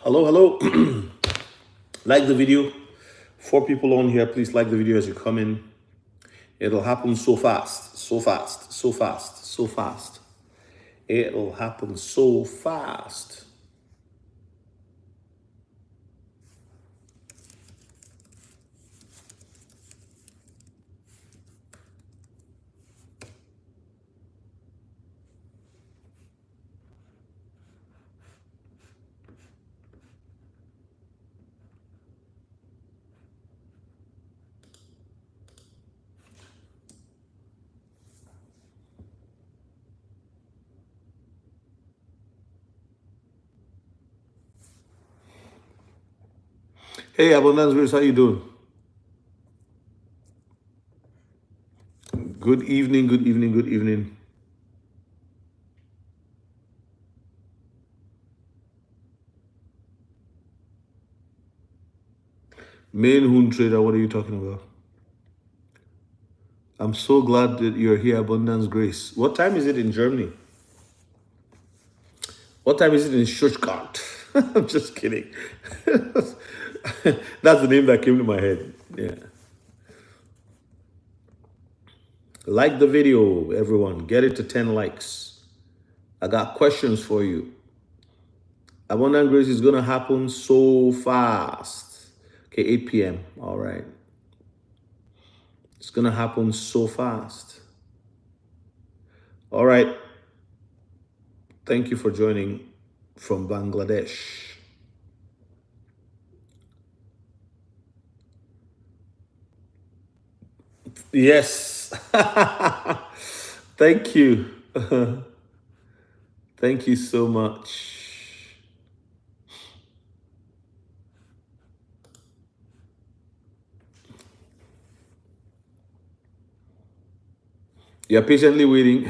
Hello, hello. Like the video. 4 people on here. Please like the video as you come in. It'll happen so fast, so fast, so fast, so fast. It'll happen so fast. Hey, Abundance Grace, how you doing? Good evening, good evening, good evening. Main Hoon Trader, what are you talking about? I'm so glad that you're here, Abundance Grace. What time is it in Germany? What time is it in Stuttgart? I'm just kidding. That's the name that came to my head. Yeah. Like the video, everyone. Get it to 10 likes. I got questions for you. Abundant Grace is going to happen so fast. Okay, 8 p.m. All right. It's going to happen so fast. All right. Thank you for joining from Bangladesh. Yes. Thank you. Thank you so much. You're patiently waiting.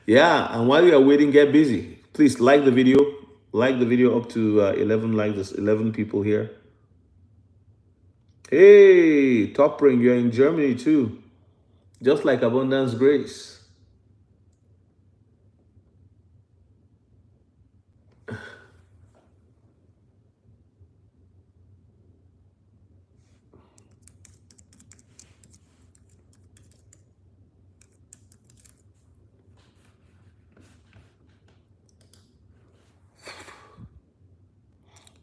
Yeah, and while you are waiting, get busy. Please like the video. Like the video up to 11 likes. There's 11 people here. Hey, Top Ring, you're in Germany too. Just like Abundance Grace.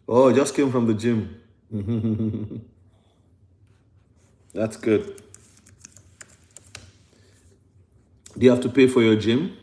Oh, just came from the gym. That's good. Do you have to pay for your gym?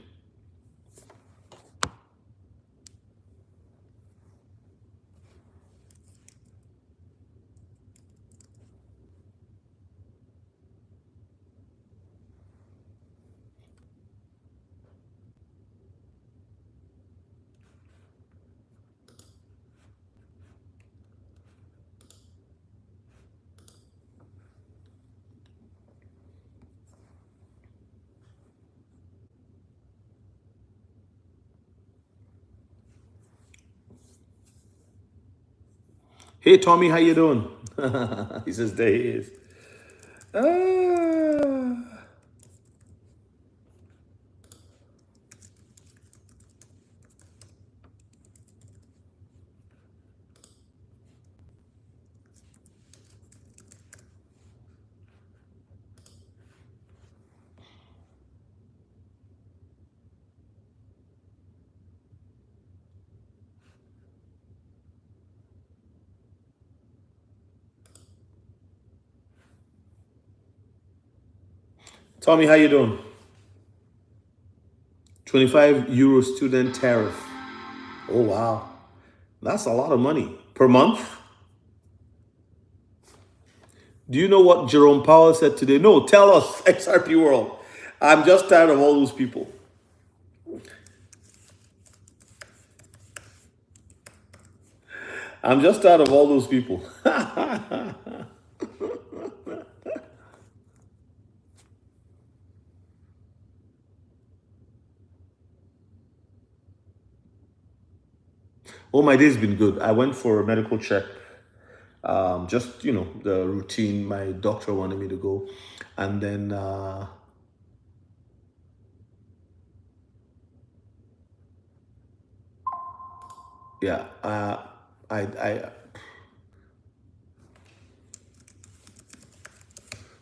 Hey, Tommy, how you doing? He says there he is. Ah. Tommy, how you doing? 25 euro student tariff. Oh, wow. That's a lot of money per month. Do you know what Jerome Powell said today? No, tell us, XRP World. I'm just tired of all those people. I'm just tired of all those people. Oh, my day's been good. I went for a medical check. Just, the routine. My doctor wanted me to go. And then, yeah, I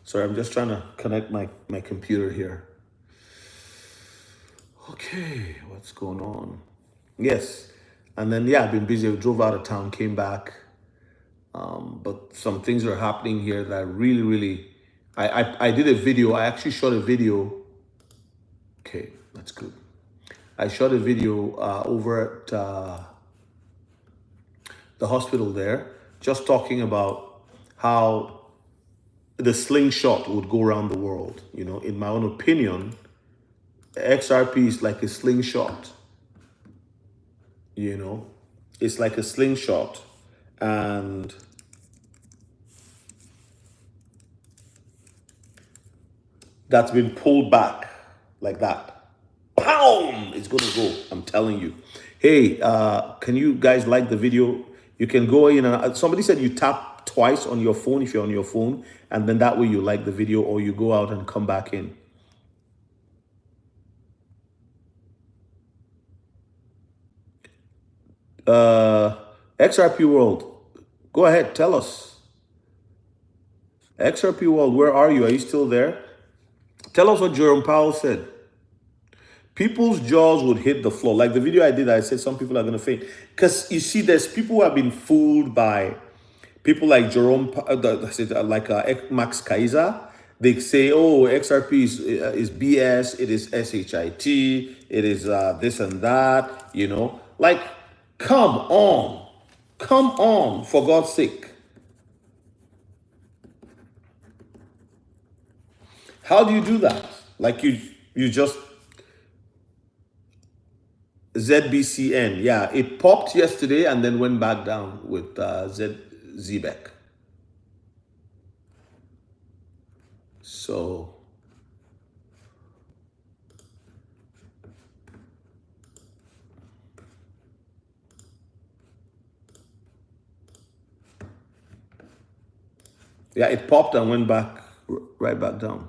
sorry, I'm just trying to connect my computer here. Okay, what's going on? Yes. And then, yeah, I've been busy. I drove out of town, came back. But some things are happening here that really, really, I did a video. I actually shot a video. Okay, that's good. I shot a video over at the hospital there, just talking about how the slingshot would go around the world. You know, in my own opinion, XRP is like a slingshot. You know, it's like a slingshot, and that's been pulled back like that. Pound! It's gonna go. I'm telling you. Hey, can you guys like the video? You can go in and somebody said you tap twice on your phone if you're on your phone, and then that way you like the video, or you go out and come back in. XRP World, go ahead, tell us. XRP World, where are you? Are you still there? Tell us what Jerome Powell said. People's jaws would hit the floor. Like the video I did, I said some people are going to faint. Because you see, there's people who have been fooled by people like Max Kaiser. They say, oh, XRP is BS, it is SHIT, it is this and that, you know. Like, come on, for God's sake. How do you do that? Like you just ZBCN, yeah, it popped yesterday and then went back down with ZBEC. So yeah, it popped and went back right back down.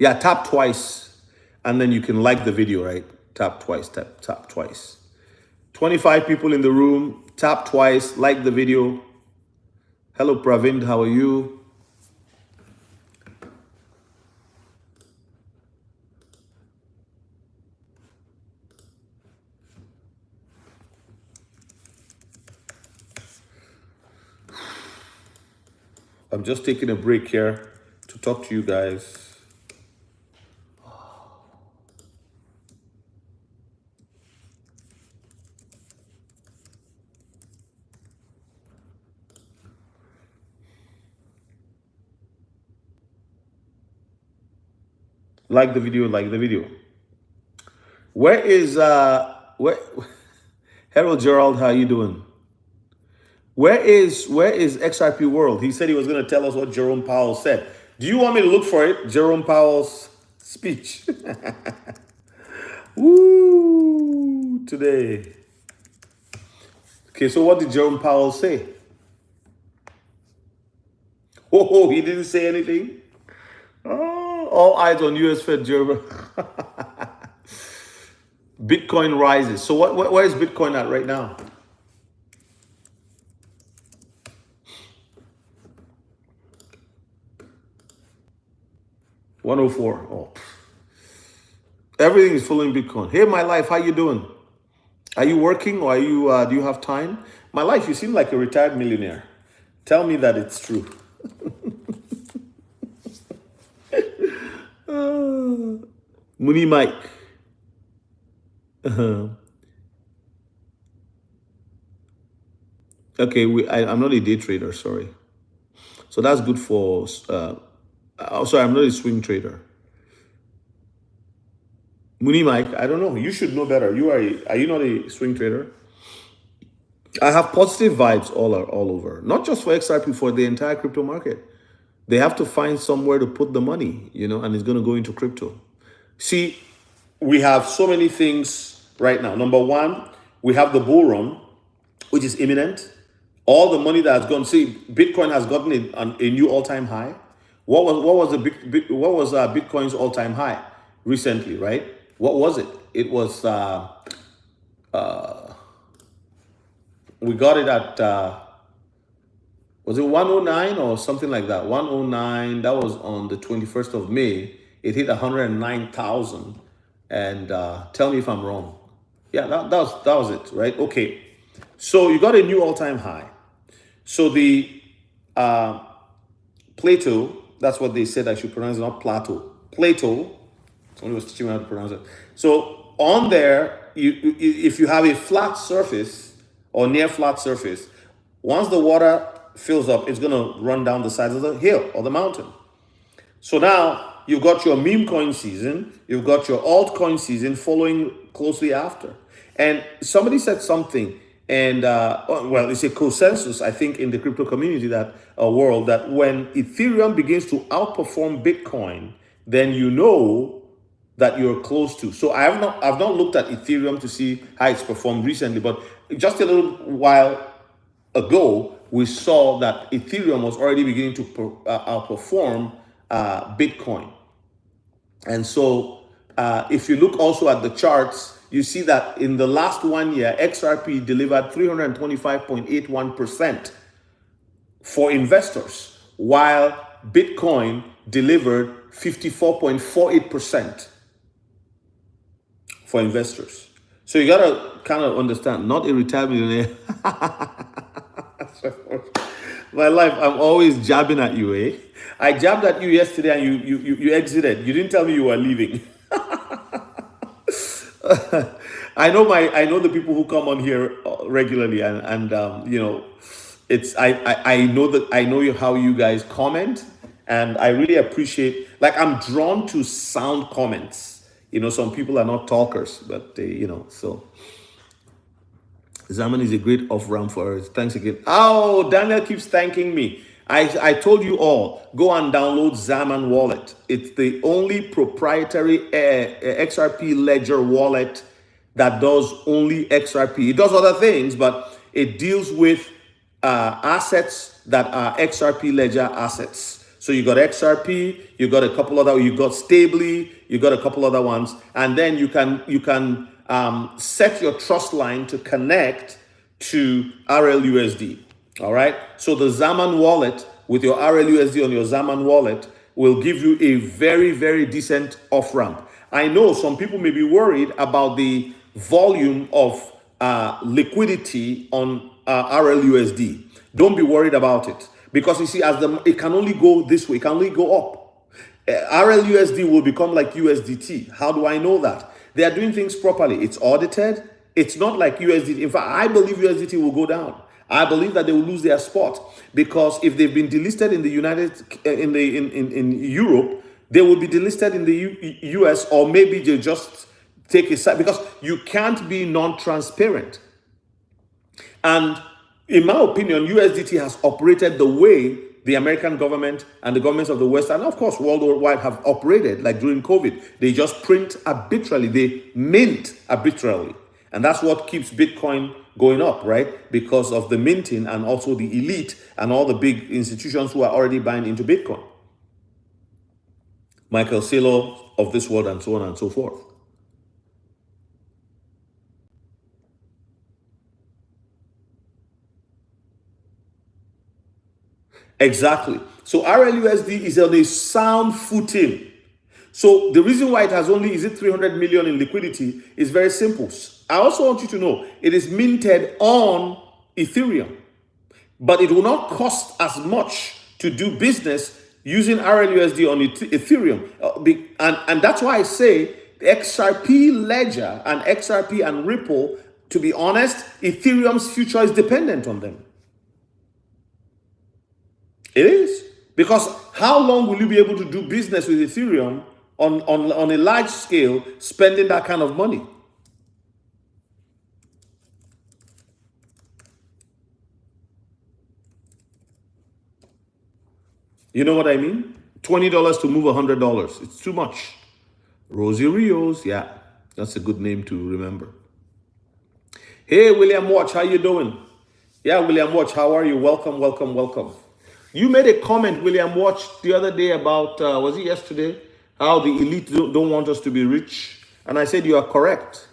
Yeah, tap twice, and then you can like the video, right? Tap twice, tap twice. 25 people in the room, tap twice, like the video. Hello, Pravind, how are you? I'm just taking a break here to talk to you guys. Like the video, like the video. Where is where Harold Gerald, how you doing? Where is XRP World? He said he was going to tell us what Jerome Powell said. Do you want me to look for it? Jerome Powell's speech. Woo, today. Okay, so what did Jerome Powell say? Oh, he didn't say anything? Oh, all eyes on US Fed Jerome. Bitcoin rises. So where is Bitcoin at right now? $104. Oh, everything is full in Bitcoin. Hey, my life, how you doing? Are you working, or are you? Do you have time? My life, you seem like a retired millionaire. Tell me that it's true. Mooney Mike. Okay, I'm not a day trader. Sorry. So that's good for. Sorry, I'm not a swing trader. Mooney Mike, I don't know. You should know better. Are you not a swing trader? I have positive vibes all over, not just for XRP, for the entire crypto market. They have to find somewhere to put the money, you know, and it's going to go into crypto. See, we have so many things right now. Number one, we have the bull run, which is imminent. All the money that has gone. See, Bitcoin has gotten a new all-time high. What was Bitcoin's all-time high recently? Right? What was it? It was We got it at was it 109 or something like that? 109. That was on the 21st of May. It hit 109,000. And tell me if I'm wrong. Yeah, that was it, right? Okay. So you got a new all-time high. So the Plato, that's what they said I should pronounce it, not Plato. Plato. Somebody was teaching me how to pronounce it. So on there, if you have a flat surface or near flat surface, once the water fills up, it's going to run down the sides of the hill or the mountain. So now you've got your meme coin season, you've got your altcoin season following closely after. And somebody said something, and well, it's a consensus, I think, in the crypto community that world, that when Ethereum begins to outperform Bitcoin, then you know that you're close to. So I've not looked at Ethereum to see how it's performed recently, but just a little while ago, we saw that Ethereum was already beginning to outperform Bitcoin. And so if you look also at the charts, you see that in the last 1 year, XRP delivered 325.81% for investors, while Bitcoin delivered 54.48% for investors. So you got to kind of understand, not a retired millionaire. My life, I'm always jabbing at you, eh? I jabbed at you yesterday and you exited. You didn't tell me you were leaving. I know the people who come on here regularly, and you know, it's I know that I know how you guys comment, and I really appreciate. Like, I'm drawn to sound comments. You know, some people are not talkers, but they, you know, so. Zaman is a great off-ramp for us. Thanks again. Oh, Daniel keeps thanking me. I told you all, go and download Zaman wallet. It's the only proprietary XRP ledger wallet that does only XRP. It does other things, but it deals with assets that are XRP ledger assets. So you got XRP, you got a couple other, you got Stably, you got a couple other ones, and then you can set your trust line to connect to RLUSD. All right. So the Zaman wallet with your RLUSD on your Zaman wallet will give you a very, very decent off ramp. I know some people may be worried about the volume of liquidity on RLUSD. Don't be worried about it, because you see, it can only go this way, it can only go up. RLUSD will become like USDT. How do I know that? They are doing things properly. It's audited. It's not like USDT. In fact, I believe USDT will go down. I believe that they will lose their spot, because if they've been delisted in the in Europe, they will be delisted in the US, or maybe they just take a side, because you can't be non-transparent. And in my opinion, USDT has operated the way the American government and the governments of the West, and of course worldwide, have operated. Like during COVID, they just print arbitrarily, they mint arbitrarily. And that's what keeps Bitcoin going up, right? Because of the minting, and also the elite and all the big institutions who are already buying into Bitcoin. Michael Saylor of this world, and so on and so forth. Exactly. So RLUSD is on a sound footing. So the reason why it has only, is it 300 million in liquidity, is very simple. I also want you to know it is minted on Ethereum, but it will not cost as much to do business using RLUSD on Ethereum. And that's why I say XRP ledger and XRP and Ripple, to be honest, Ethereum's future is dependent on them. It is. Because how long will you be able to do business with Ethereum on a large scale, spending that kind of money? You know what I mean? $20 to move $100. It's too much. Rosie Rios, yeah, that's a good name to remember. Hey, William Watch, how you doing? Yeah, William Watch, how are you? Welcome, welcome, welcome. You made a comment, William Watch, the other day about, was it yesterday? How the elite don't want us to be rich. And I said, you are correct.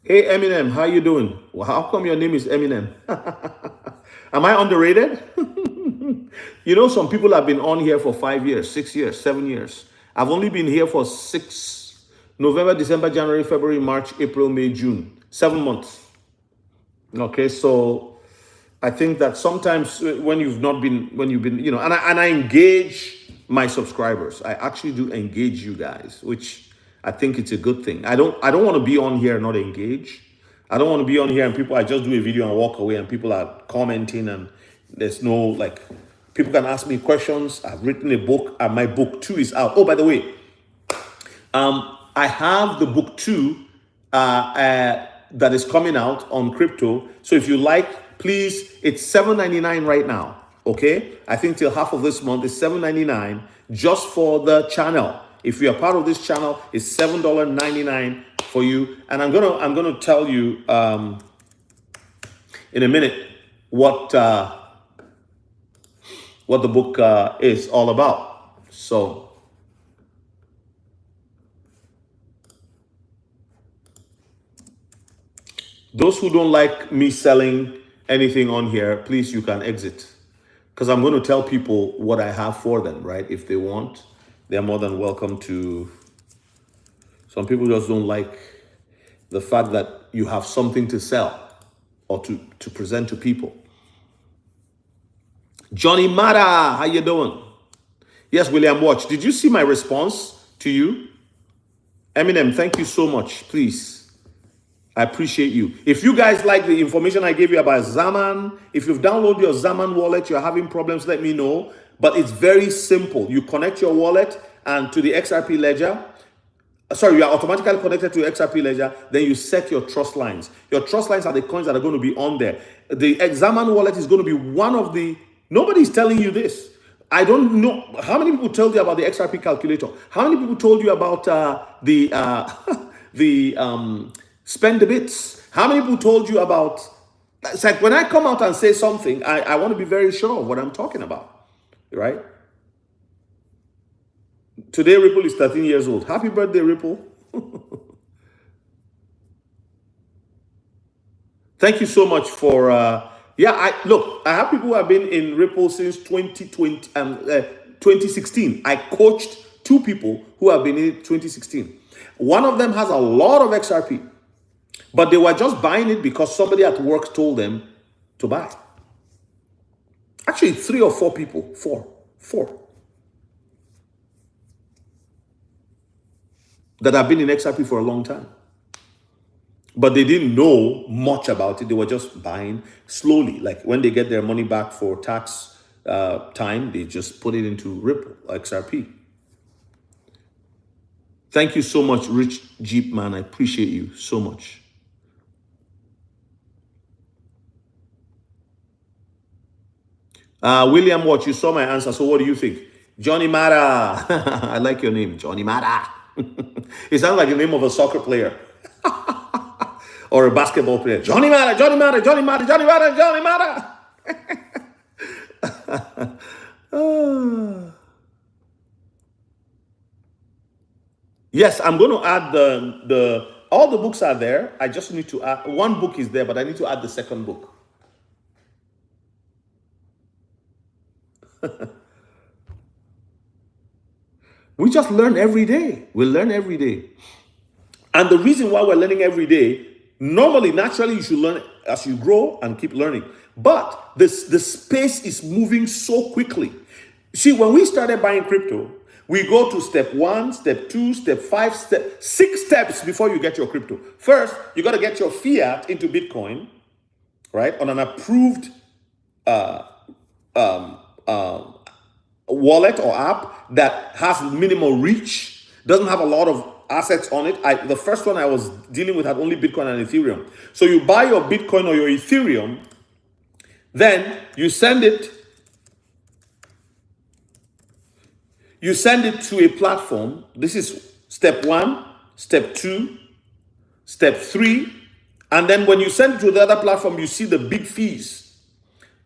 Hey Eminem, how you doing? Well, how come your name is Eminem? Am I underrated? You know, some people have been on here for 5 years, 6 years, 7 years. I've only been here for November, December, January, February, March, April, May, June. 7 months. Okay, so I think that sometimes when you've not been, when you've been, and I engage my subscribers. I actually do engage you guys, which I think it's a good thing. I don't want to be on here and not engage. I don't want to be on here and people, I just do a video and walk away and people are commenting and there's no like, people can ask me questions. I've written a book and my book 2 is out. Oh, by the way, I have the book 2 that is coming out on crypto. So if you like, please, it's $7.99 right now. Okay, I think till half of this month is $7.99 just for the channel. If you are part of this channel, it's $7.99 for you. And I'm gonna tell you in a minute what the book is all about. So. Those who don't like me selling anything on here, please, you can exit. Because I'm going to tell people what I have for them, right? If they want, they're more than welcome to. Some people just don't like the fact that you have something to sell or to present to people. Johnny Mara, how you doing? Yes, William Watch. Did you see my response to you? Eminem, thank you so much. Please. I appreciate you. If you guys like the information I gave you about Zaman, if you've downloaded your Zaman wallet, you're having problems, let me know. But it's very simple. You connect your wallet and to the XRP ledger. Sorry, you are automatically connected to XRP ledger. Then you set your trust lines. Your trust lines are the coins that are going to be on there. The Zaman wallet is going to be one of the. Nobody's telling you this. I don't know how many people told you about the XRP calculator. How many people told you about the spend the bits? How many people told you about? It's like when I come out and say something, I want to be very sure of what I'm talking about, right? Today, Ripple is 13 years old. Happy birthday, Ripple. Thank you so much for, I have people who have been in Ripple since 2016. I coached 2 people who have been in 2016. One of them has a lot of XRP. But they were just buying it because somebody at work told them to buy. Actually, 3 or 4 people. Four. That have been in XRP for a long time. But they didn't know much about it. They were just buying slowly. Like when they get their money back for tax time, they just put it into Ripple, XRP. Thank you so much, Rich Jeep Man. I appreciate you so much. William Watch, you saw my answer. So what do you think? Johnny Mara. I like your name, Johnny Mara. It sounds like the name of a soccer player or a basketball player. Johnny Mara, Johnny Mara, Johnny Mara, Johnny Mara, Johnny Mara. Yes, I'm going to add all the books are there. I just need to add, one book is there, but I need to add the second book. We just learn every day. We learn every day. And the reason why we're learning every day, normally, naturally, you should learn as you grow and keep learning. But the space is moving so quickly. See, when we started buying crypto, we go to step 1, step 2, step 5, 6 steps before you get your crypto. First, you got to get your fiat into Bitcoin, right? On an approved wallet or app that has minimal reach, doesn't have a lot of assets on it. The first one I was dealing with had only Bitcoin and Ethereum. So you buy your Bitcoin or your Ethereum, then you send it to a platform. This is step 1, step 2, step 3. And then when you send it to the other platform, you see the big fees.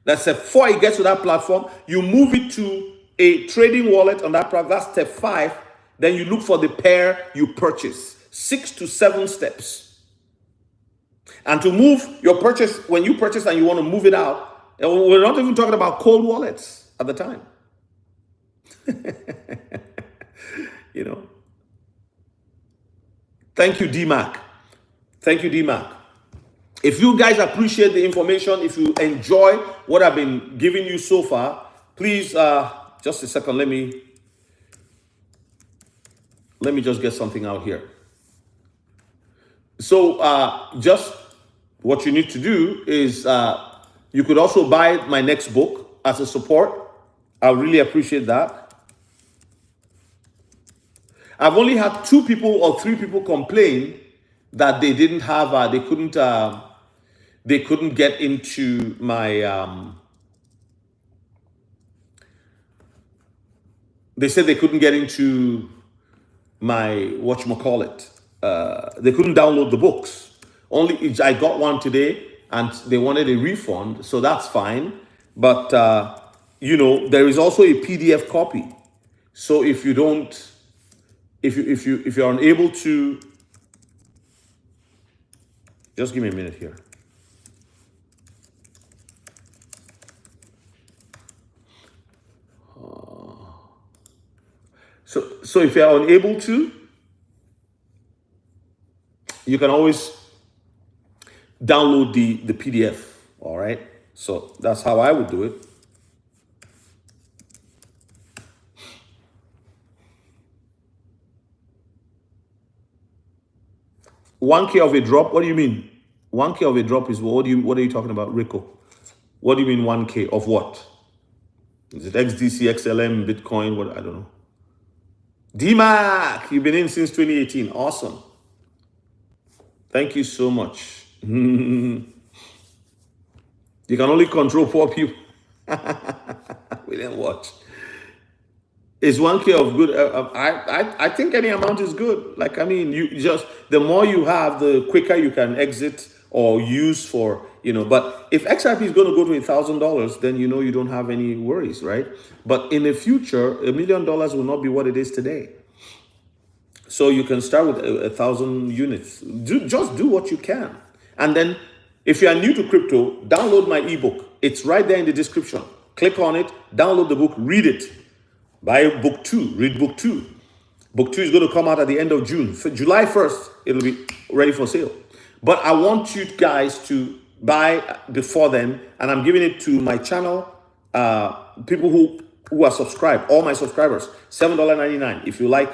That's step 4. It gets to that platform. You move it to a trading wallet on that platform. That's step 5. Then you look for the pair you purchase. 6 to 7 steps. And to move your purchase, when you purchase and you want to move it out, and we're not even talking about cold wallets at the time. You know. Thank you, DMAC. Thank you, DMAC. If you guys appreciate the information, if you enjoy what I've been giving you so far, please, just a second, let me just get something out here. So just what you need to do is you could also buy my next book as a support. I really appreciate that. I've only had 2 people or 3 people complain that they didn't have, they couldn't get into my, they said they couldn't get into my, whatchamacallit, they couldn't download the books. Only, I got one today and they wanted a refund, so that's fine. But, you know, there is also a PDF copy. So if you don't, if you're unable to, just give me a minute here. So if you're unable to, you can always download the PDF. All right. So that's how I would do it. $1K of a drop. What do you mean? $1K of a drop is what are you talking about, Rico? What do you mean 1K of what? Is it XDC, XLM, Bitcoin? What? I don't know. DMAC, you've been in since 2018. Awesome. Thank you so much. You can only control poor people. We didn't watch. Is 1K of good? I think any amount is good. Like, I mean, you just, the more you have, the quicker you can exit or use for, you know. But if XRP is going to go to $1,000, then you know you don't have any worries, right? But in the future, $1 million will not be what it is today. So you can start with 1,000 units. Just do what you can. And then if you are new to crypto, download my ebook. It's right there in the description. Click on it, download the book, read it. Buy book 2, read book 2. Book 2 is going to come out at the end of June. For July 1st, it'll be ready for sale. But I want you guys to buy before then, and I'm giving it to my channel, people who are subscribed, all my subscribers, $7.99. If you like,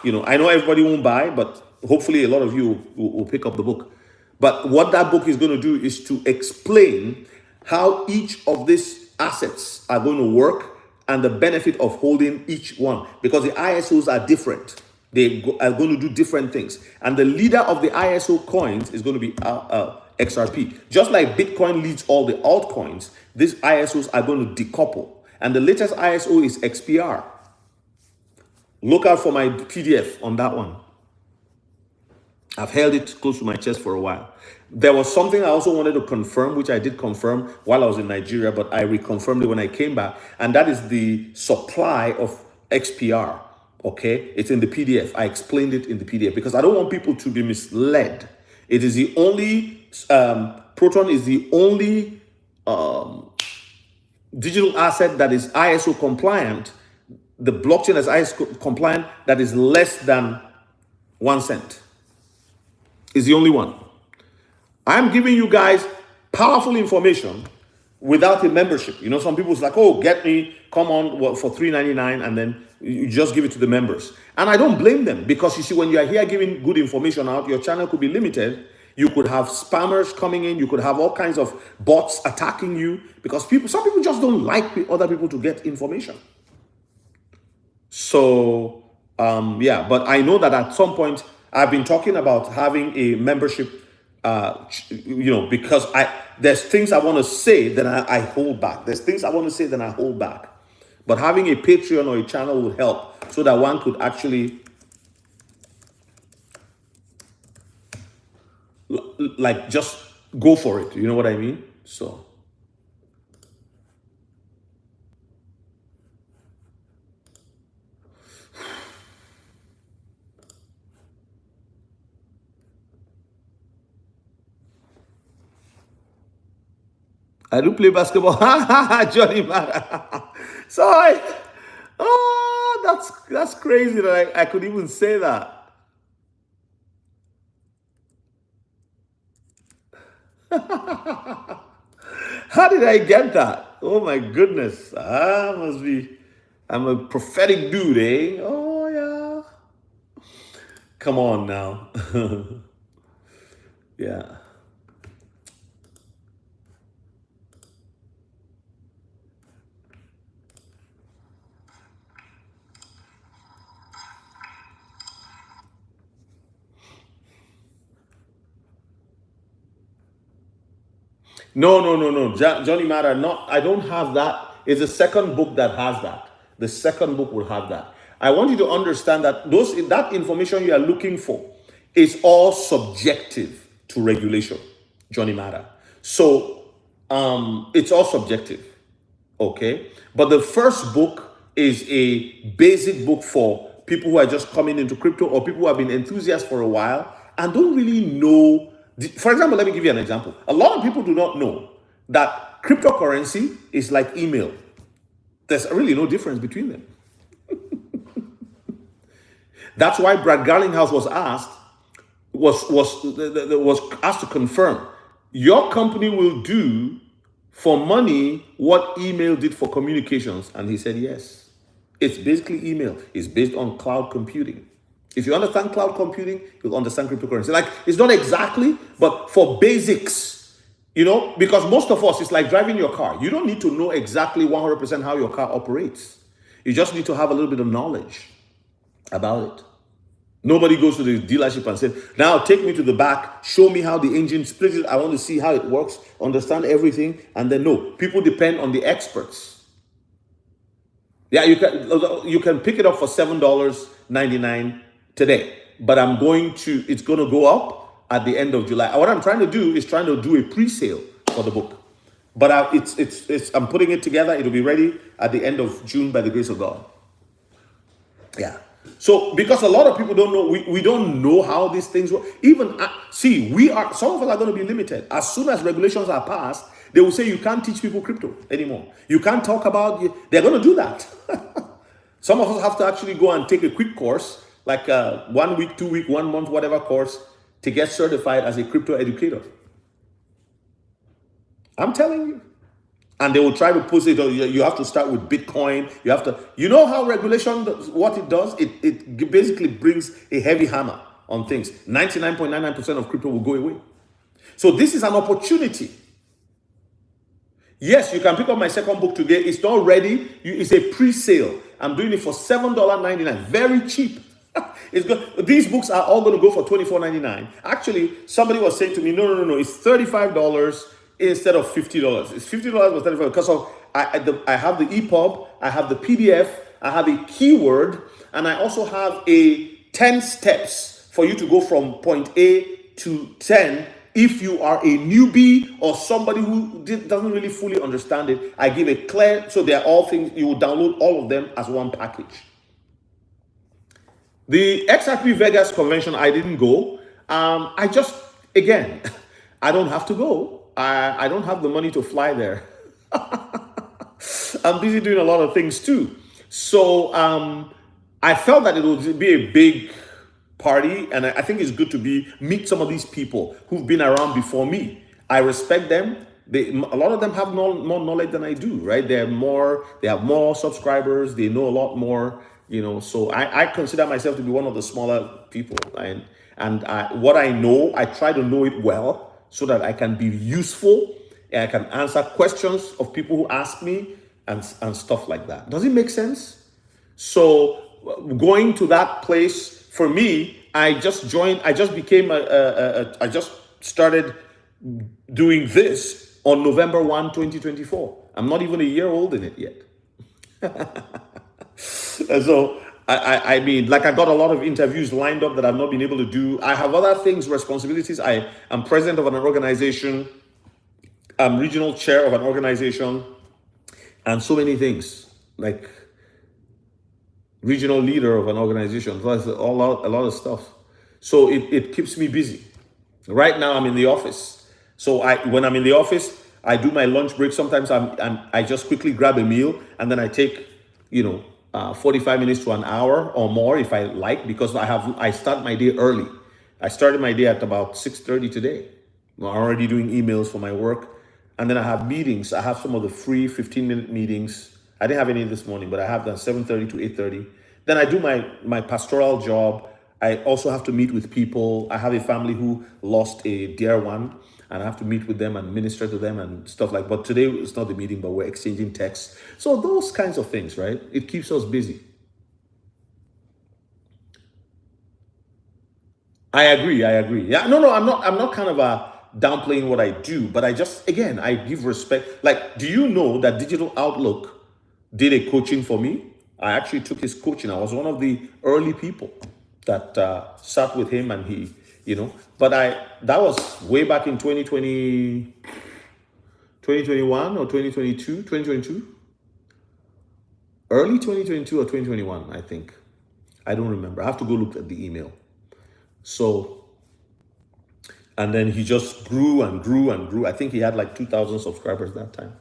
you know, I know everybody won't buy, but hopefully a lot of you will pick up the book. But what that book is going to do is to explain how each of these assets are going to work and the benefit of holding each one, because the ISOs are different. They are going to do different things. And the leader of the ISO coins is going to be XRP. Just like Bitcoin leads all the altcoins, these ISOs are going to decouple. And the latest ISO is XPR. Look out for my PDF on that one. I've held it close to my chest for a while. There was something I also wanted to confirm, which I did confirm while I was in Nigeria, but I reconfirmed it when I came back. And that is the supply of XPR. Okay, it's in the PDF. I explained it in the PDF because I don't want people to be misled. It is the only, Proton is the only digital asset that is ISO compliant. The blockchain is ISO compliant that is less than 1 cent. Is the only one. I'm giving you guys powerful information without a membership. You know, some people's like, oh, get me, come on for $3.99, and then you just give it to the members. And I don't blame them, because you see, when you are here giving good information out, your channel could be limited. You could have spammers coming in. You could have all kinds of bots attacking you, because some people just don't like other people to get information. So, yeah, but I know that at some point I've been talking about having a membership, you know, because there's things I want to say that I hold back. There's things I want to say that I hold back. But having a Patreon or a channel would help, so that one could actually like just go for it. You know what I mean? So. I do play basketball. Johnny Mara. So that's crazy that I could even say that. How did I get that? Oh my goodness. I'm a prophetic dude, eh? Oh yeah. Come on now. Yeah. No. Johnny Matter, not, I don't have that. It's the second book that has that. The second book will have that. I want you to understand that that information you are looking for is all subjective to regulation, Johnny Matter. So it's all subjective. Okay. But the first book is a basic book for people who are just coming into crypto or people who have been enthusiasts for a while and don't really know. For example, let me give you an example. A lot of people do not know that cryptocurrency is like email. There's really no difference between them. That's why Brad Garlinghouse was asked to confirm your company will do for money what email did for communications, and he said yes. It's basically email. It's based on cloud computing. If you understand cloud computing, you'll understand cryptocurrency. Like, it's not exactly, but for basics, because most of us, it's like driving your car. You don't need to know exactly 100% how your car operates. You just need to have a little bit of knowledge about it. Nobody goes to the dealership and says, now take me to the back, show me how the engine splits it. I want to see how it works, understand everything. And then no, people depend on the experts. Yeah, you can pick it up for $7.99 today, but it's going to go up at the end of July. What I'm trying to do is trying to do a pre-sale for the book. But I'm putting it together. It'll be ready at the end of June by the grace of God. Yeah. So, because a lot of people don't know, we don't know how these things work. Even, some of us are going to be limited. As soon as regulations are passed, they will say you can't teach people crypto anymore. You can't talk about, they're going to do that. Some of us have to actually go and take a quick course, like 1 week, 2 week, 1 month, whatever course, to get certified as a crypto educator. I'm telling you. And they will try to push it. You have to start with Bitcoin. You have to, how regulation does, what it does? It basically brings a heavy hammer on things. 99.99% of crypto will go away. So this is an opportunity. Yes, you can pick up my second book today. It's not ready. It's a pre-sale. I'm doing it for $7.99. Very cheap. It's good. These books are all going to go for $24.99. Actually, somebody was saying to me, no. It's $35 instead of $50. It's $50 but $35 because I have the EPUB, I have the PDF, I have a keyword, and I also have a 10 steps for you to go from point A to 10. If you are a newbie or somebody who doesn't really fully understand it, I give a clear, so they're all things, you will download all of them as one package. The XRP Vegas convention, I didn't go. I don't have to go. I don't have the money to fly there. I'm busy doing a lot of things too. So I felt that it would be a big party, and I think it's good to meet some of these people who've been around before me. I respect them. A lot of them have more knowledge than I do, right? They have more subscribers. They know a lot more, So I consider myself to be one of the smaller people, and what I know, I try to know it well, so that I can be useful and I can answer questions of people who ask me and stuff like that. Does it make sense? So going to that place, for me, I just started doing this on November 1, 2024. I'm not even a year old in it yet. And so I mean, like, I got a lot of interviews lined up that I've not been able to do. I have other things, responsibilities. I am president of an organization. I'm regional chair of an organization, and so many things, like regional leader of an organization. Plus a lot of stuff. So it keeps me busy. Right now, I'm in the office. So when I'm in the office, I do my lunch break. Sometimes I just quickly grab a meal and then I take, 45 minutes to an hour or more if I like, because I start my day early. I started my day at about 6:30 today. I'm already doing emails for my work. And then I have meetings. I have some of the free 15-minute meetings. I didn't have any this morning, but I have done 7:30 to 8:30. Then I do my pastoral job. I also have to meet with people. I have a family who lost a dear one, and I have to meet with them and minister to them and stuff like. But today it's not the meeting, but we're exchanging texts. So those kinds of things, right? It keeps us busy. I agree. I agree. Yeah, no, no, I'm not. I'm not kind of downplaying what I do, but I just, again, I give respect. Like, do you know that Digital Outlook did a coaching for me? I actually took his coaching. I was one of the early people that sat with him, and he. But that was way back in 2020, 2021 or 2022, 2022, early 2022 or 2021, I think. I don't remember. I have to go look at the email. So. And then he just grew and grew and grew. I think he had like 2,000 subscribers that time.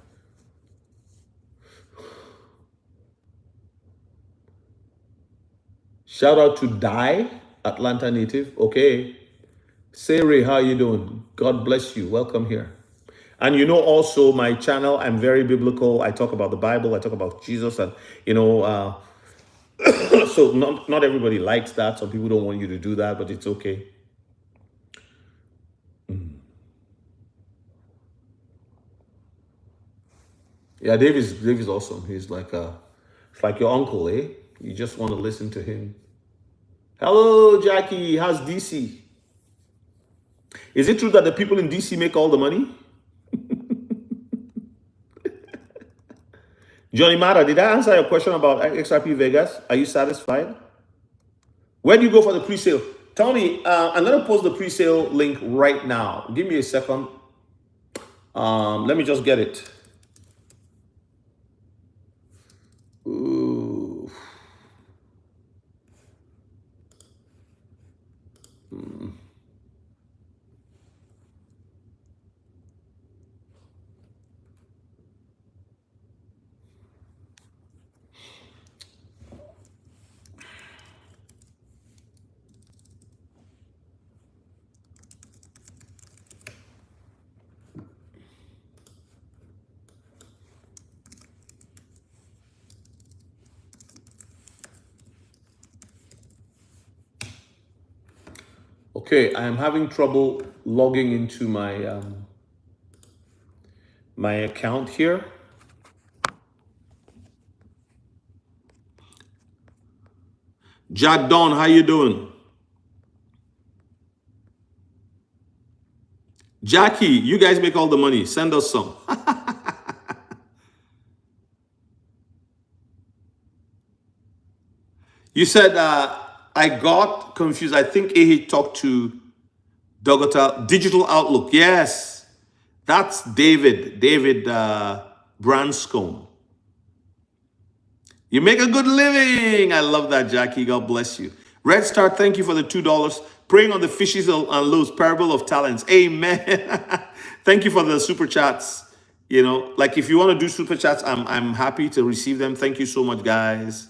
Shout out to Di, Atlanta native. Okay. Siri, how you doing? God bless you. Welcome here. And also my channel, I'm very biblical. I talk about the Bible. I talk about Jesus. And, so not everybody likes that. Some people don't want you to do that, but it's okay. Yeah, Dave is awesome. He's like it's like your uncle, eh? You just want to listen to him. Hello, Jackie. How's DC? Is it true that the people in DC make all the money? Johnny Mata, did I answer your question about XRP Vegas? Are you satisfied? Where do you go for the pre-sale? Tony, I'm going to post the pre-sale link right now. Give me a second. Let me just get it. Ooh. Okay, I am having trouble logging into my account here. Jack Don, how you doing? Jackie, you guys make all the money. Send us some. You said I got confused. I think he talked to Dogota Digital Outlook. Yes, that's David Branscombe. You make a good living. I love that, Jackie. God bless you. Red Star, thank you for the $2. Praying on the fishes and loaves, parable of talents. Amen. Thank you for the super chats. Like if you want to do super chats, I'm happy to receive them. Thank you so much, guys.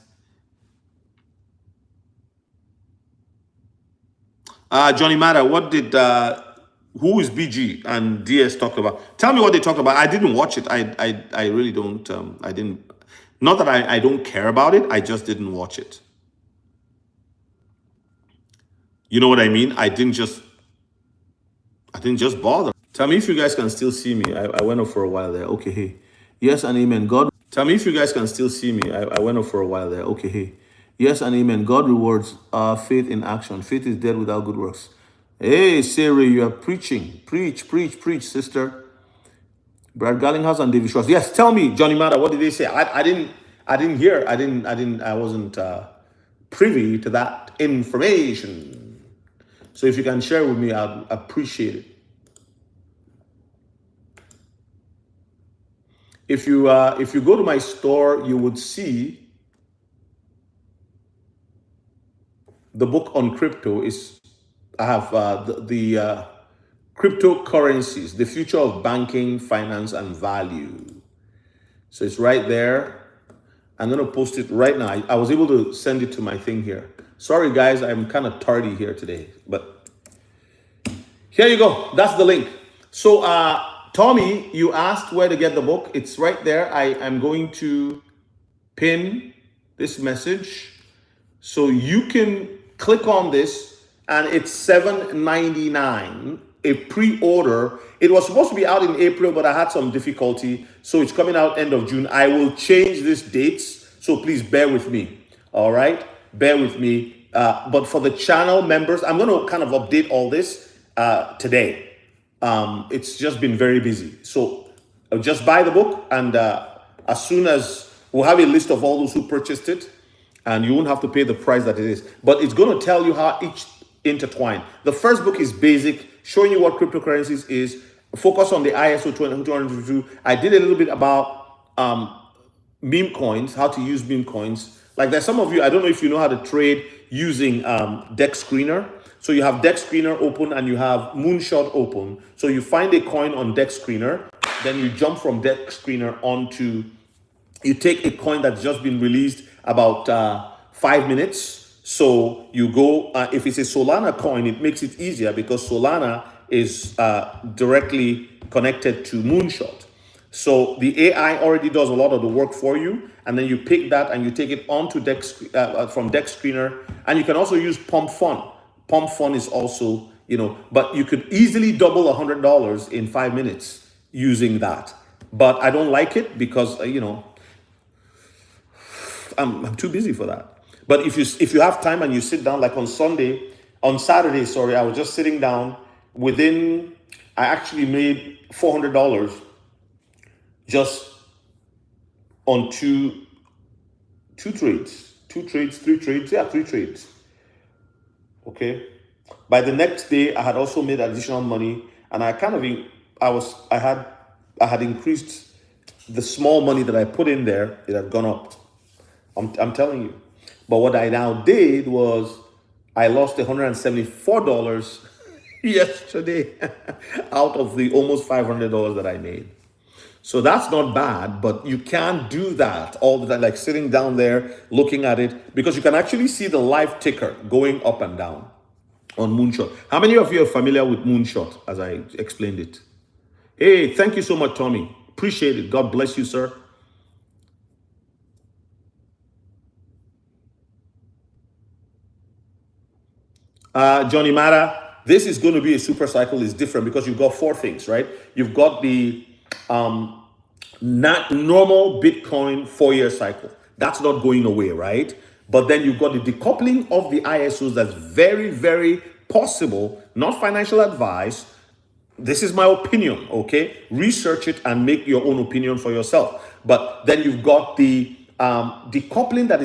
Johnny Mata, what did who is BG and DS talk about? Tell me what they talked about. I didn't watch it. I really don't. I didn't. Not that I don't care about it. I just didn't watch it. You know what I mean? I didn't just bother. Tell me if you guys can still see me. I went off for a while there. Okay, hey. Yes and amen. God. Tell me if you guys can still see me. I went off for a while there. Okay, hey. Yes and amen. God rewards faith in action. Faith is dead without good works. Hey, Sarah, you are preaching. Preach, preach, preach, sister. Brad Garlinghouse and David Schwartz. Yes, tell me, Johnny Mata, what did they say? I didn't hear. I wasn't privy to that information. So if you can share with me, I'd appreciate it. If you go to my store, you would see the book on crypto is. I have the Cryptocurrencies, the future of banking, finance, and value. So it's right there. I'm going to post it right now. I was able to send it to my thing here. Sorry, guys, I'm kind of tardy here today, but here you go. That's the link. So, Tommy, you asked where to get the book. It's right there. I am going to pin this message so you can click on this, and it's $7.99, a pre-order. It was supposed to be out in April, but I had some difficulty, so it's coming out end of June. I will change these dates, so please bear with me. All right, bear with me. But for the channel members, I'm going to kind of update all this today. It's just been very busy, so just buy the book, and as soon as we'll have a list of all those who purchased it, and you won't have to pay the price that it is. But it's going to tell you how each intertwine. The first book is basic, showing you what cryptocurrencies is. Focus on the ISO 222. I did a little bit about meme coins, how to use meme coins. Like there's some of you, I don't know if you know how to trade using Dex Screener. So you have Dex Screener open and you have Moonshot open. So you find a coin on Dex Screener, then you jump from Dex Screener onto, you take a coin that's just been released about 5 minutes. So you go, if it's a Solana coin, it makes it easier because Solana is directly connected to Moonshot. So the AI already does a lot of the work for you, and then you pick that and you take it onto Dex from Dex Screener, and you can also use Pump Fund. Pump Fund is also, but you could easily double $100 in 5 minutes using that. But I don't like it because I'm too busy for that. But if you have time and you sit down, like on Saturday, I was just sitting down. I actually made $400 just on three trades. Okay. By the next day, I had also made additional money, and I had increased the small money that I put in there. It had gone up. I'm telling you. But what I now did was I lost $174 yesterday out of the almost $500 that I made. So that's not bad, but you can't do that all the time, like sitting down there looking at it, because you can actually see the live ticker going up and down on Moonshot. How many of you are familiar with Moonshot as I explained it? Hey, thank you so much, Tommy. Appreciate it. God bless you, sir. Johnny Mata, this is going to be a super cycle. Is different because you've got 4 things, right? You've got the not normal Bitcoin 4-year cycle. That's not going away, right? But then you've got the decoupling of the ISOs. That's very, very possible. Not financial advice. This is my opinion, okay? Research it and make your own opinion for yourself. But then you've got the decoupling that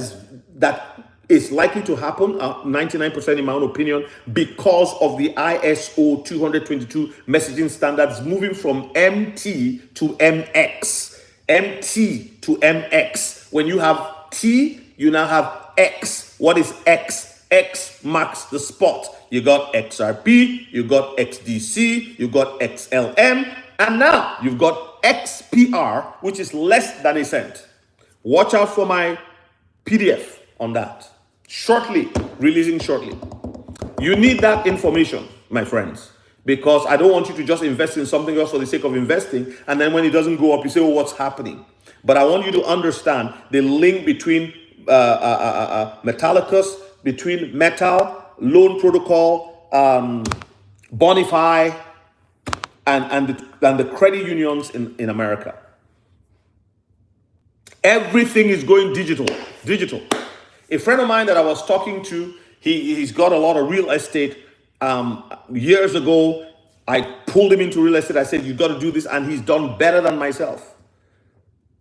is likely to happen, 99% in my own opinion, because of the ISO 222 messaging standards moving from MT to MX. MT to MX. When you have T, you now have X. What is X? X marks the spot. You got XRP, you got XDC, you got XLM, and now you've got XPR, which is less than a cent. Watch out for my PDF on that. Releasing shortly. You need that information, my friends, because I don't want you to just invest in something else for the sake of investing, and then when it doesn't go up, you say, oh, what's happening? But I want you to understand the link between Metallicus, between Metal, Loan Protocol, Bonify, and the credit unions in America. Everything is going digital. A friend of mine that I was talking to, he's got a lot of real estate. Years ago, I pulled him into real estate. I said, you got to do this. And he's done better than myself.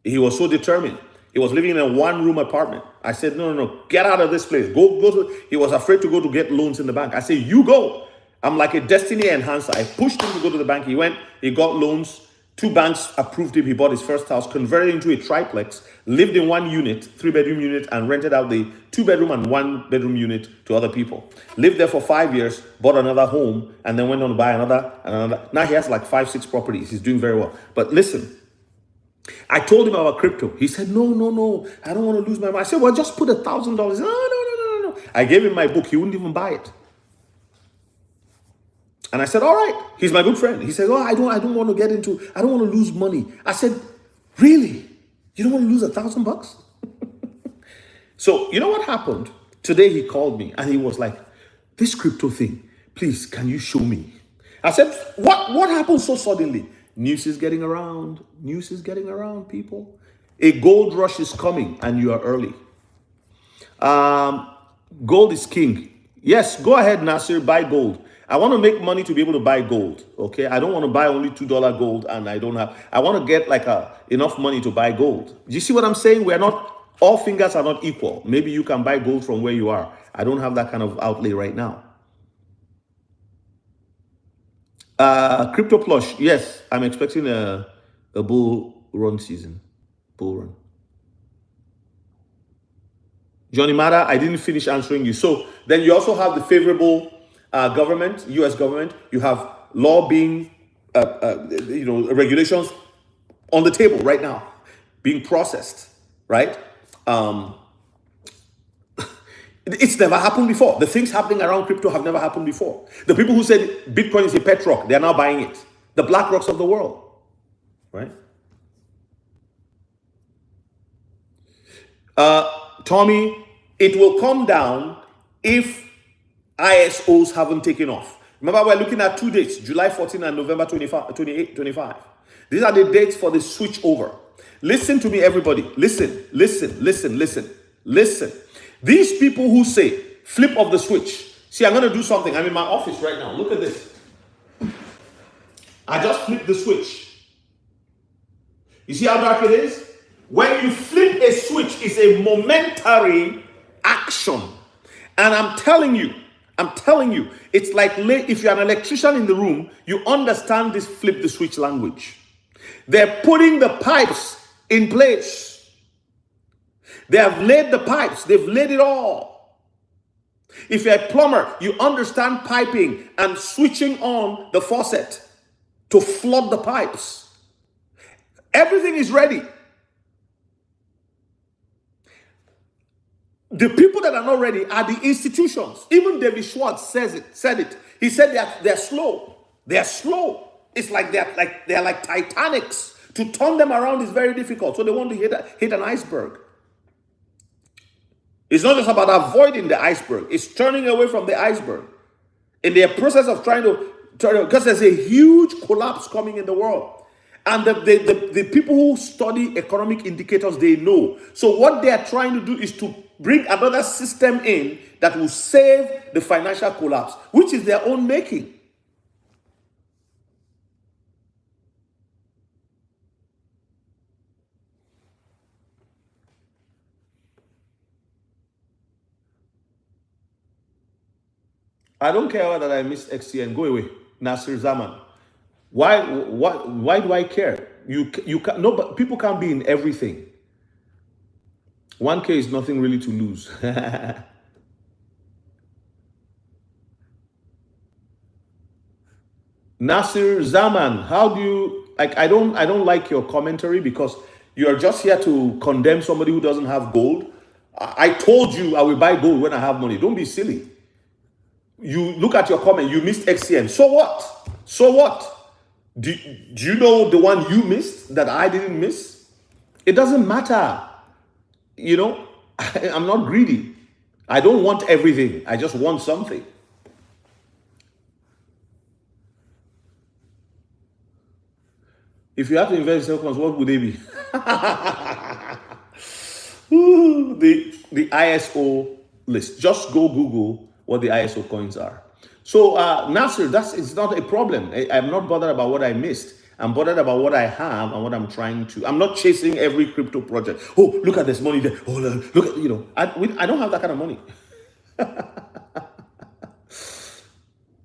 He was so determined. He was living in a 1-room apartment. I said, no, get out of this place. Go. He was afraid to go to get loans in the bank. I said, you go. I'm like a destiny enhancer. I pushed him to go to the bank. He went, he got loans. Two banks approved him. He bought his first house, converted into a triplex, lived in one unit, 3-bedroom unit, and rented out the 2-bedroom and 1-bedroom unit to other people. Lived there for 5 years, bought another home, and then went on to buy another and another. Now he has like 5-6 properties. He's doing very well. But listen, I told him about crypto. He said, no, I don't want to lose my money. I said, well, just put $1,000. No. I gave him my book. He wouldn't even buy it. And I said, all right, he's my good friend. He said, oh, I don't want to lose money. I said, really? You don't want to lose $1,000? So you know what happened? Today he called me and he was like, this crypto thing, please, can you show me? I said, what happened so suddenly? News is getting around. News is getting around, people. A gold rush is coming and you are early. Gold is king. Yes, go ahead, Nasir, buy gold. I want to make money to be able to buy gold, okay? I don't want to buy only $2 gold and I want to get like enough money to buy gold. Do you see what I'm saying? All fingers are not equal. Maybe you can buy gold from where you are. I don't have that kind of outlay right now. Crypto plush, yes, I'm expecting a bull run season. Bull run. Johnny Mata, I didn't finish answering you. So then you also have the favorable government, U.S. government. You have law being, regulations on the table right now, being processed, right? It's never happened before. The things happening around crypto have never happened before. The people who said Bitcoin is a pet rock, they're now buying it. The black rocks of the world, right? Tommy, it will come down if ISOs haven't taken off. Remember, we're looking at 2 dates, July 14 and November 25. These are the dates for the switch over. Listen to me, everybody. Listen. These people who say, flip of the switch. See, I'm going to do something. I'm in my office right now. Look at this. I just flipped the switch. You see how dark it is? When you flip a switch, it's a momentary action. And I'm telling you, it's like if you're an electrician in the room, you understand this flip the switch language. They're putting the pipes in place. They have laid the pipes. They've laid it all. If you're a plumber, you understand piping and switching on the faucet to flood the pipes. Everything is ready. The people that are not ready are the institutions. Even David Schwartz said it. He said they're slow. They're slow. It's like they're like Titanics. To turn them around is very difficult. So they want to hit an iceberg. It's not just about avoiding the iceberg. It's turning away from the iceberg. In their process of trying to because there's a huge collapse coming in the world. And the people who study economic indicators, they know. So what they are trying to do is to bring another system in that will save the financial collapse, which is their own making. I don't care that I missed XCN. Go away. Nasir Zaman. Why do I care? You can no, but people can't be in everything. 1K is nothing really to lose. Nasir Zaman, how do you like? I don't like your commentary because you are just here to condemn somebody who doesn't have gold. I told you I will buy gold when I have money. Don't be silly. You look at your comment. You missed XCN. So what? So what? Do you know the one you missed that I didn't miss? It doesn't matter. You know, I'm not greedy. I don't want everything. I just want something. If you have to invest in coins, what would they be? Ooh, the ISO list. Just go Google what the ISO coins are. So Nasir, it's not a problem. I'm not bothered about what I missed. I'm bothered about what I have and what I'm trying to. I'm not chasing every crypto project. Oh, look at this money there. Oh, look at, you know, I don't have that kind of money.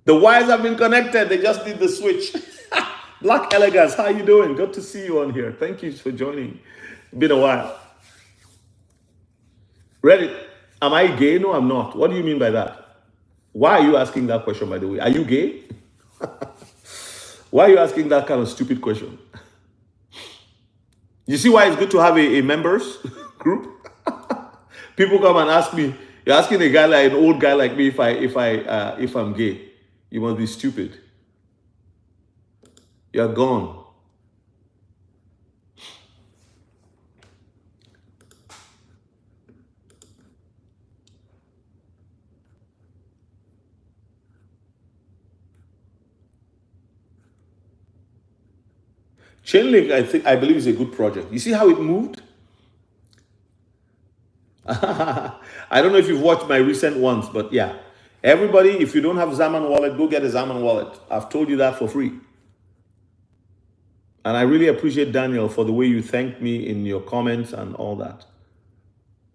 The wires have been connected. They just need the switch. Black Elegance, how you doing? Good to see you on here. Thank you for joining. Been a while. Reddit, am I gay? No, I'm not. What do you mean by that? Why are you asking that question, by the way? Are you gay? Why are you asking that kind of stupid question? You see why it's good to have a members group? People come and ask me, you're asking a guy like an old guy like me if I'm gay. You must be stupid. You're gone. Chainlink, I believe, is a good project. You see how it moved? I don't know if you've watched my recent ones, but yeah. Everybody, if you don't have Zaman wallet, go get a Zaman wallet. I've told you that for free. And I really appreciate Daniel for the way you thanked me in your comments and all that.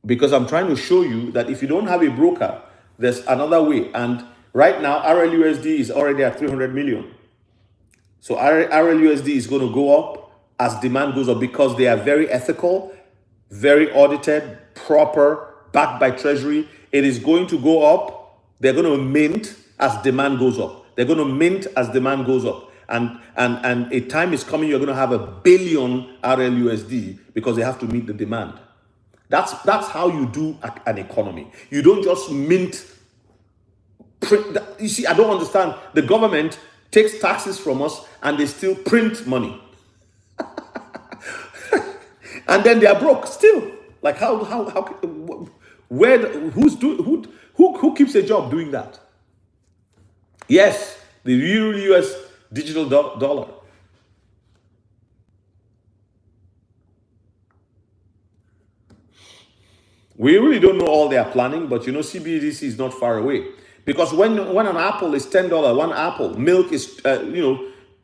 Because I'm trying to show you that if you don't have a broker, there's another way. And right now, RLUSD is already at 300 million. So RLUSD is going to go up as demand goes up because they are very ethical, very audited, proper, backed by Treasury. It is going to go up. They're going to mint as demand goes up. They're going to mint as demand goes up. And a time is coming, you're going to have 1 billion RLUSD because they have to meet the demand. That's how you do an economy. You don't just mint. You see, I don't understand. The government takes taxes from us and they still print money. And then they are broke still. Like who keeps a job doing that? Yes, the real US digital dollar. We really don't know all they are planning, but you know CBDC is not far away. Because when an apple is $10, one apple, milk is $10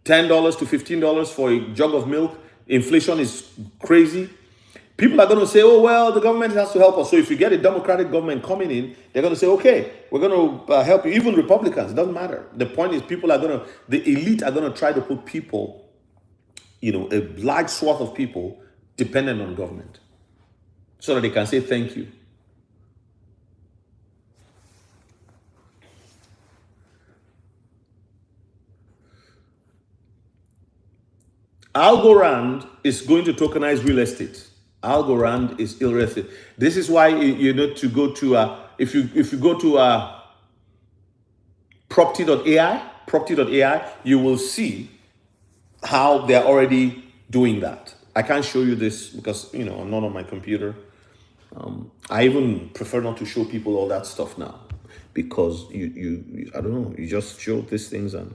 to $15 for a jug of milk. Inflation is crazy. People are going to say, oh, well, the government has to help us. So if you get a Democratic government coming in, they're going to say, okay, we're going to help you. Even Republicans, it doesn't matter. The point is the elite are going to try to put people, a large swath of people dependent on government so that they can say thank you. Algorand is going to tokenize real estate. Algorand is real estate. This is why you need to go to if you go to property.ai, you will see how they're already doing that. I can't show you this because I'm not on my computer. I even prefer not to show people all that stuff now because you I don't know, you just show these things and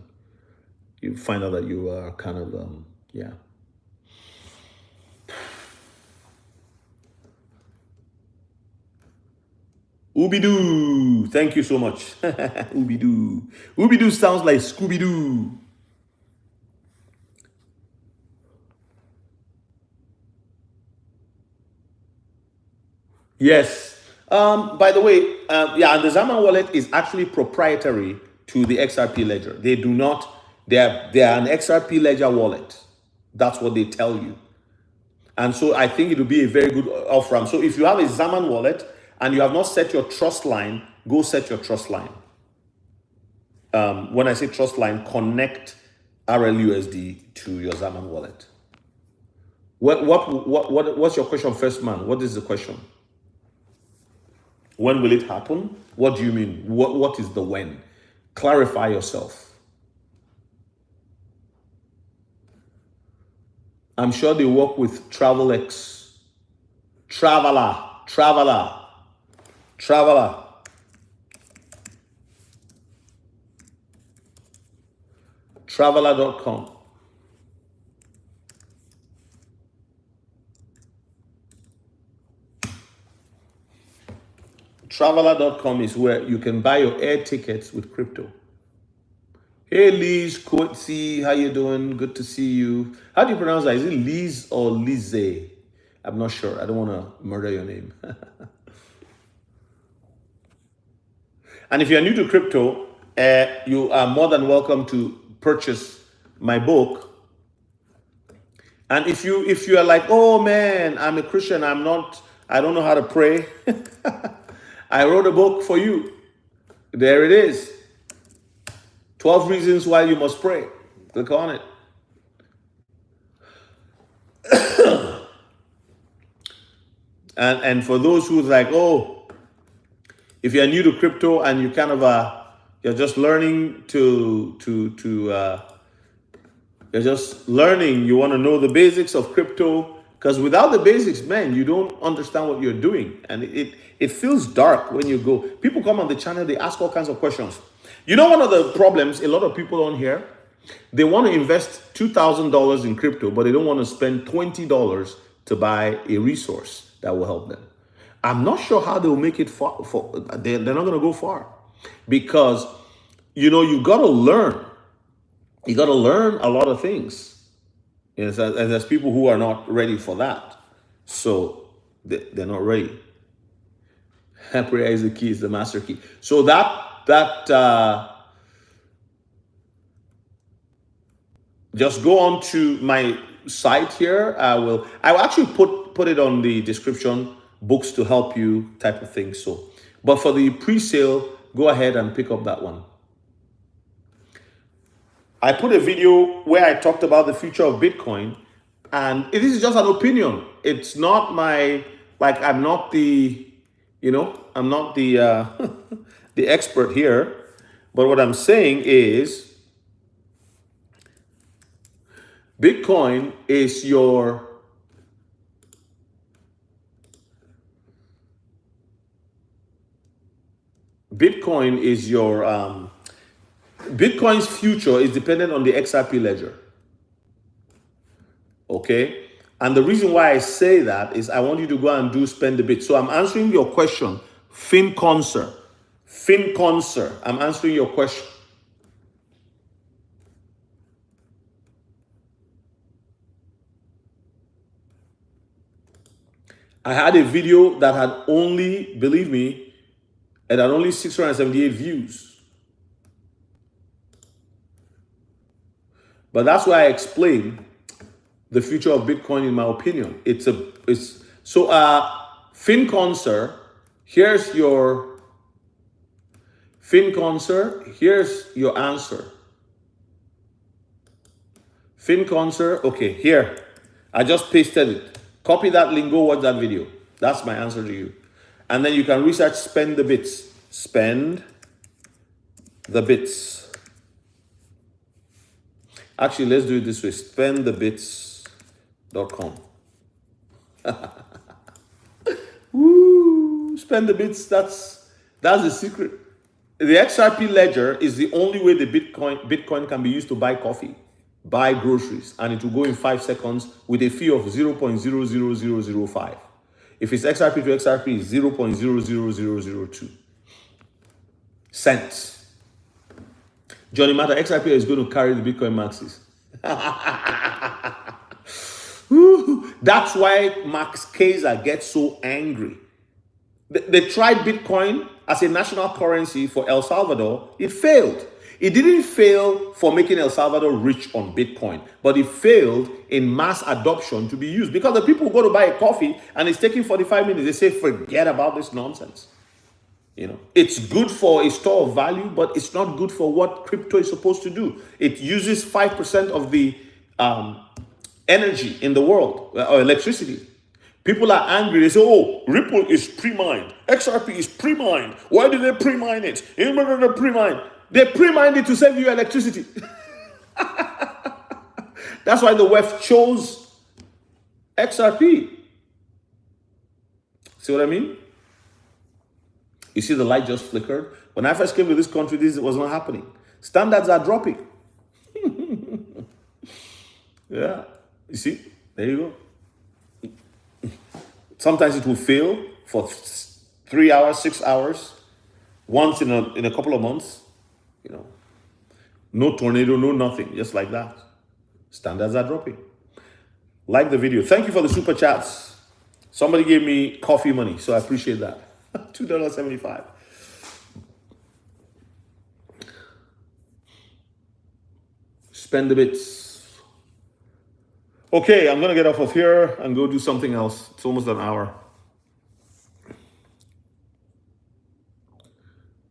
you find out that you are kind of yeah. Ooby-Doo, thank you so much. Ooby-Doo. Ooby-Doo sounds like Scooby-Doo. Yes. By the way, and the Zaman wallet is actually proprietary to the XRP ledger. They do not, they are an XRP ledger wallet. That's what they tell you. And so I think it will be a very good off-ramp. So if you have a Zaman wallet and you have not set your trust line, go set your trust line. When I say trust line, connect RLUSD to your Zaman wallet. What's your question first, man? What is the question? When will it happen? What do you mean? What is the when? Clarify yourself. I'm sure they work with TravelX. Traveler. Traveler.com. Traveler.com is where you can buy your air tickets with crypto. Hey Liz, Coetzee, how you doing? Good to see you. How do you pronounce that? Is it Liz or Lizzie? I'm not sure. I don't want to murder your name. And if you're new to crypto, you are more than welcome to purchase my book, And if you are like, oh man, I'm a Christian, I don't know how to pray. I wrote a book for you. There it is. 12 reasons why you must pray. Click on it. And for those who's like, oh, if you're new to crypto and you kind of you're just learning you're just learning, you want to know the basics of crypto, because without the basics, man, you don't understand what you're doing. And it feels dark when you go. People come on the channel, they ask all kinds of questions. You know, one of the problems, a lot of people on here, they want to invest $2,000 in crypto, but they don't want to spend $20 to buy a resource that will help them. I'm not sure how they'll make it far. They're not going to go far, because, you know, you got to learn. You got to learn a lot of things. And there's people who are not ready for that. So they're not ready. Prayer is the key, is the master key. So just go on to my site here. I will actually put it on the description, books to help you type of thing. So, but for the pre-sale, go ahead and pick up that one. I put a video where I talked about the future of Bitcoin, and it is just an opinion. It's not I'm not the, I'm not the the expert here. But what I'm saying is Bitcoin is your Bitcoin's future is dependent on the XRP ledger. Okay? And the reason why I say that is I want you to go and spend a bit. So I'm answering your question, FinConser. I'm answering your question. I had a video that had only, believe me, it had only 678 views. But that's why I explain the future of Bitcoin, in my opinion. FinConser, here's your answer. FinConser, okay, here. I just pasted it. Copy that link, go watch that video. That's my answer to you. And then you can research Spend the Bits. Spend the Bits. Actually, let's do it this way. Spendthebits.com. Woo! Spend the bits. That's the secret. The XRP ledger is the only way the Bitcoin can be used to buy coffee, buy groceries, and it will go in 5 seconds with a fee of 0.00005. If it's XRP to XRP, it's 0.00002 cents. Johnny Matter, XRP is going to carry the Bitcoin maxis. That's why Max Kaiser gets so angry. They tried Bitcoin as a national currency for El Salvador. It failed. It didn't fail for making El Salvador rich on Bitcoin, but it failed in mass adoption to be used, because the people go to buy a coffee and it's taking 45 minutes. They say, forget about this nonsense. It's good for a store of value, but it's not good for what crypto is supposed to do. It uses 5% of the energy in the world, or electricity. People are angry. They say, oh, Ripple is pre-mined. XRP is pre-mined. Why did they pre-mine it? They pre-mined it to save you electricity. That's why the West chose XRP. See what I mean? You see the light just flickered? When I first came to this country, this was not happening. Standards are dropping. Yeah. You see? There you go. Sometimes it will fail for 3 hours, 6 hours, once in a couple of months. No tornado, no nothing, just like that. Standards are dropping. Like the video. Thank you for the super chats. Somebody gave me coffee money, so I appreciate that. $2.75. Spend the bits. Okay, I'm going to get off of here and go do something else. It's almost an hour.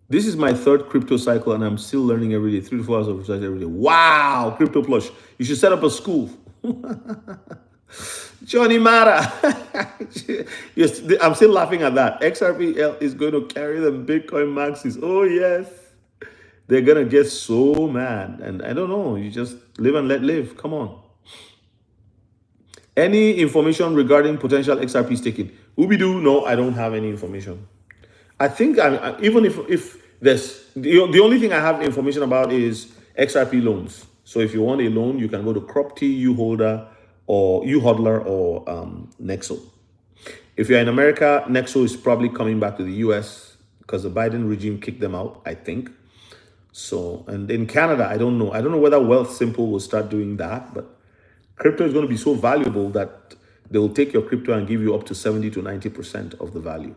This is my third crypto cycle, and I'm still learning every day. 3 to 4 hours of research every day. Wow, Crypto Plush. You should set up a school. Johnny Mara. Yes, I'm still laughing at that. XRPL is going to carry the Bitcoin maxis. Oh, yes. They're going to get so mad. And I don't know. You just live and let live. Come on. Any information regarding potential XRP staking? Ubidu, no, I don't have any information. I think even if there's the only thing I have information about is XRP loans. So if you want a loan, you can go to CropT, UHolder, or UHodler, or Nexo. If you're in America, Nexo is probably coming back to the US because the Biden regime kicked them out, I think. So, and in Canada, I don't know. I don't know whether Wealth Simple will start doing that, but crypto is going to be so valuable that they will take your crypto and give you up to 70 to 90% of the value.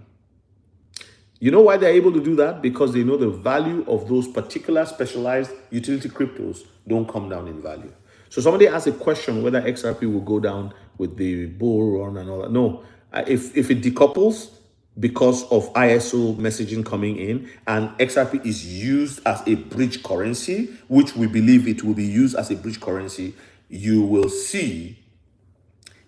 You know why they're able to do that? Because they know the value of those particular specialized utility cryptos don't come down in value. So somebody asked a question whether XRP will go down with the bull run and all that. No, if it decouples because of ISO messaging coming in and XRP is used as a bridge currency, which we believe it will be used as a bridge currency, you will see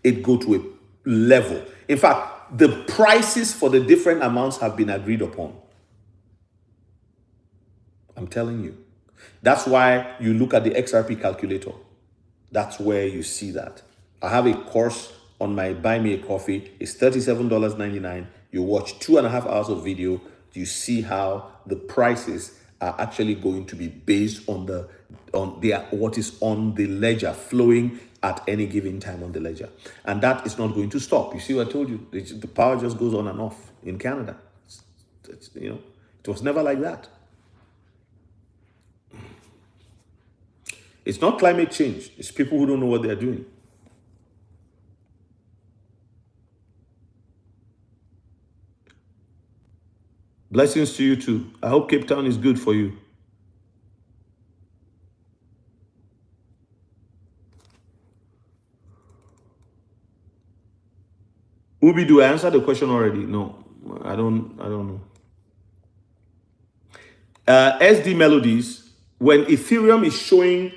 it go to a level. In fact, the prices for the different amounts have been agreed upon. I'm telling you. That's why you look at the XRP calculator. That's where you see that. I have a course on my Buy Me a Coffee. It's $37.99. You watch 2.5 hours of video. You see how the prices are actually going to be based on what is on the ledger flowing at any given time on the ledger. And that is not going to stop. You see what I told you? The power just goes on and off in Canada. It was never like that. It's not climate change. It's people who don't know what they're doing. Blessings to you too. I hope Cape Town is good for you. Ubi, do I answer the question already? No, I don't know. SD Melodies, when Ethereum is showing,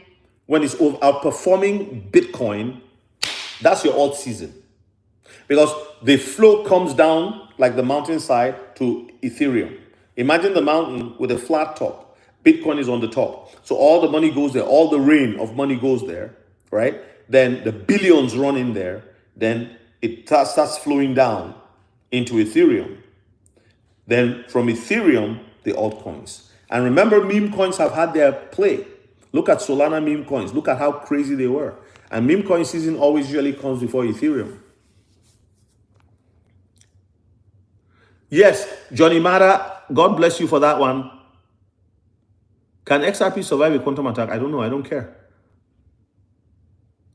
when it's outperforming Bitcoin, that's your alt season. Because the flow comes down like the mountainside to Ethereum. Imagine the mountain with a flat top. Bitcoin is on the top. So all the money goes there. All the rain of money goes there, right? Then the billions run in there. Then it starts flowing down into Ethereum. Then from Ethereum, the altcoins. And remember, meme coins have had their play. Look at Solana meme coins. Look at how crazy they were. And meme coin season always usually comes before Ethereum. Yes, Johnny Mara, God bless you for that one. Can XRP survive a quantum attack? I don't know. I don't care.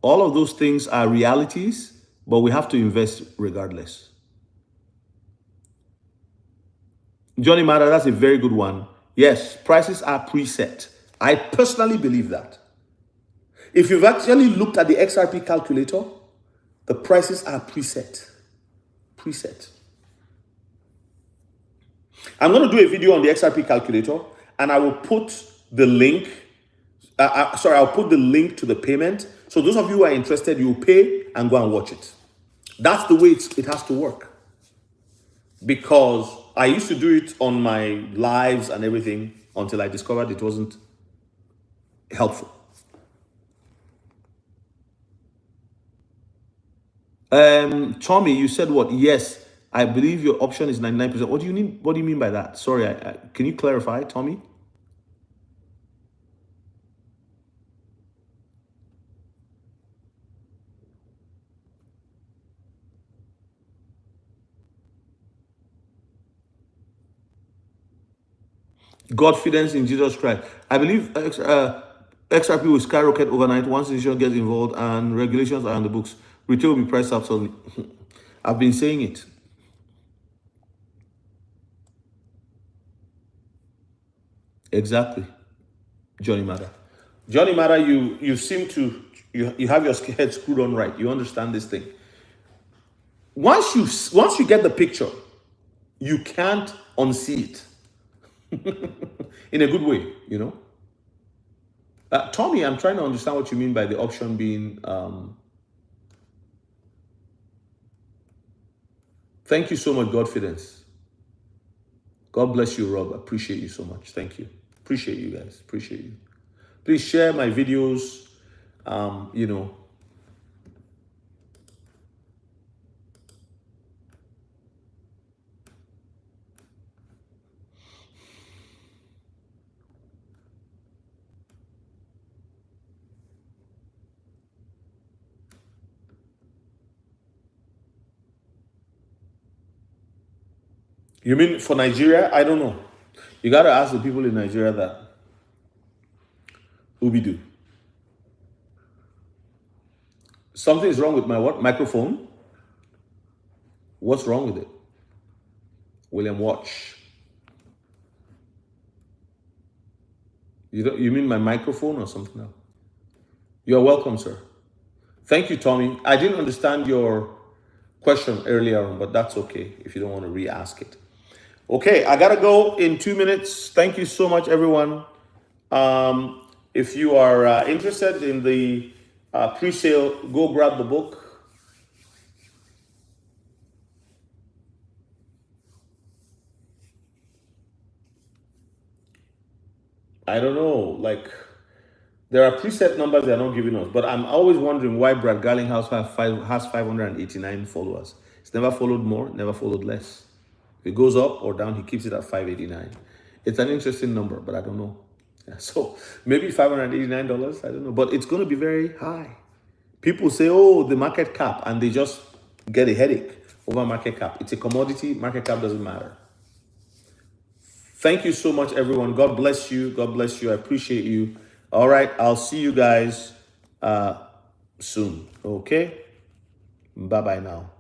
All of those things are realities, but we have to invest regardless. Johnny Mara, that's a very good one. Yes, prices are preset. I personally believe that. If you've actually looked at the XRP calculator, the prices are preset. Preset. I'm going to do a video on the XRP calculator, and I will put the link. I'll put the link to the payment. So those of you who are interested, you pay and go and watch it. That's the way it has to work. Because I used to do it on my lives and everything until I discovered it wasn't helpful. Tommy, you said what? Yes, I believe your option is 99%. What do you mean? What do you mean by that? Sorry, can you clarify, Tommy? Confidence in Jesus Christ. I believe XRP will skyrocket overnight once institution gets involved and regulations are on the books. Retail will be priced up suddenly. I've been saying it. Exactly. Johnny Mara. Johnny Mara, you seem to You have your head screwed on right. You understand this thing. Once you get the picture, you can't unsee it. In a good way, you know. Tommy, I'm trying to understand what you mean by the option being. Thank you so much, Godfidence. God bless you, Rob. Appreciate you so much. Thank you. Appreciate you guys. Appreciate you. Please share my videos. You know. You mean for Nigeria? I don't know. You got to ask the people in Nigeria that. Ubidu. Something is wrong with my what? Microphone? What's wrong with it? William Watch. You mean my microphone or something else? You're welcome, sir. Thank you, Tommy. I didn't understand your question earlier on, but that's okay if you don't want to re-ask it. Okay, I gotta go in 2 minutes. Thank you so much, everyone. If you are interested in the pre-sale, go grab the book. I don't know, like there are preset numbers they're not giving us, but I'm always wondering why Brad Garlinghouse has 589 followers. It's never followed more, never followed less. If it goes up or down, he keeps it at 589. It's an interesting number, but I don't know. Yeah, so maybe $589, I don't know, but it's going to be very high. People say, oh, the market cap, and they just get a headache over market cap. It's a commodity, market cap doesn't matter. Thank you so much, everyone. God bless you. God bless you. I appreciate you. All right, I'll see you guys soon. Okay? Bye-bye now.